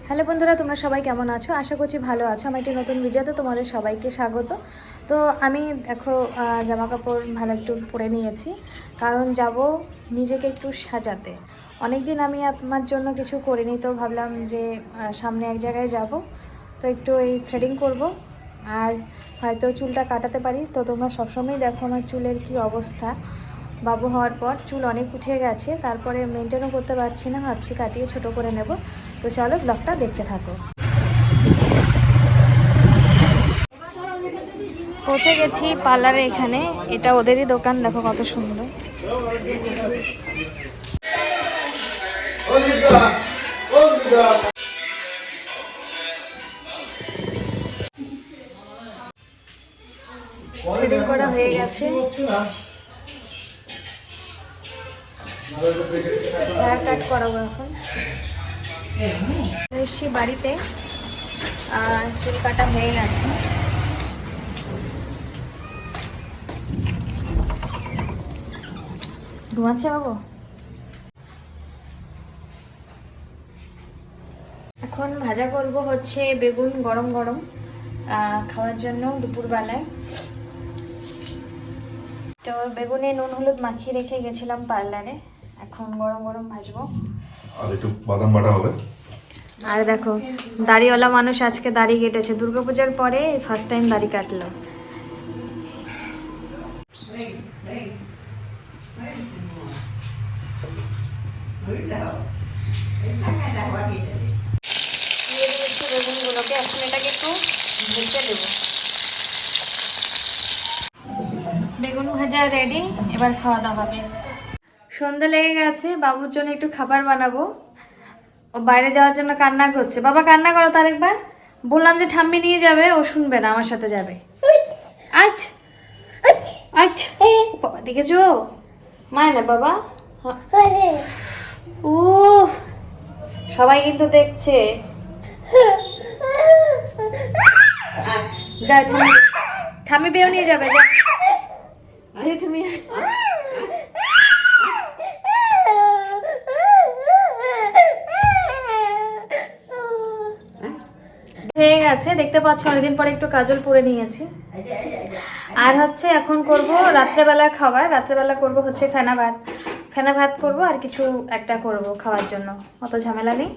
Hello বন্ধুরা, তোমরা সবাই কেমন আছো? আশা করছি ভালো আছো। আমার একটি নতুন ভিডিওতে তোমাদের সবাইকে স্বাগত। তো আমি দেখো জামা কাপড় ভালো একটু পরে নিয়েছি, কারণ যাব নিজেকে একটু সাজাতে। অনেক দিন আমি আমার জন্য কিছু করিনি, তো ভাবলাম যে সামনে এক জায়গায় যাব, তো একটু এই থ্রেডিং করব আর হয়তো চুলটা কাটাতে পারি। তো তোমরা সবসময় দেখো আমার চুলের কি অবস্থা। বাবু হওয়ার পর চুল অনেক উঠে গেছে, তারপরে মেনটেনও করতে পারছি না, ভাবছি কাটিয়ে ছোট করে নেব। তো চলো ব্লগটা দেখতে থাকো। পৌঁছে গেছি পার্লারে, এখানে এটা ওদেরই দোকান, দেখো কত সুন্দর। থ্রেডিং করা হয়ে গেছে, হেয়ার কাট করাবো এখন। এসছি বাড়িতে, চুল কাটা হয়ে গেছে। ঘুমাচ্ছে বাবু। এখন ভাজা করব হচ্ছে বেগুন, গরম গরম খাওয়ার জন্য দুপুরবেলায়। তো বেগুনে নুন হলুদ মাখিয়ে রেখে গেছিলাম পার্লারে, এখন গরম গরম ভাজবো। আর একটু বাদাম বাটা হবে। আর দেখো দাড়িওয়ালা মানুষ আজকে দাড়ি কেটেছে, দুর্গাপূজার পরে ফার্স্ট টাইম দাড়ি কাটলো। দিয়ে দিয়েছি বেগুনগুলোকে, এখন এটাকে একটু ভেজে দেবো। বেগুন ভাজা রেডি, এবার খাওয়া দাওয়া হবে। সন্ধ্যা লেগে গেছে, বাবুর জন্য একটু খাবার বানাবো। ও বাইরে যাওয়ার জন্য কান্না করছে। বাবা কান্না করো তো আরেকবার। বললাম যে ঠাম্মি নিয়ে যাবে, ও শুনবে না, আমার সাথে যাবে। আচ্ছ আচ্ছ, বাবা দেখেছো মায় না বাবা। ও সবাই কিন্তু দেখছে। যা ঠাম্মি, ঠাম্মি পেয়েও নিয়ে যাবে, যা তুমি। হয়ে গেছে, দেখতে পাচ্ছ অনেকদিন পরে একটু কাজল পরে নিয়েছি। আর হচ্ছে এখন করব রাত্রেবেলার খাবার। রাত্রেবেলা করব হচ্ছে ফেনা ভাত। ফেনা ভাত করব আর কিছু একটা করব খাওয়ার জন্য, অত ঝামেলা নেই।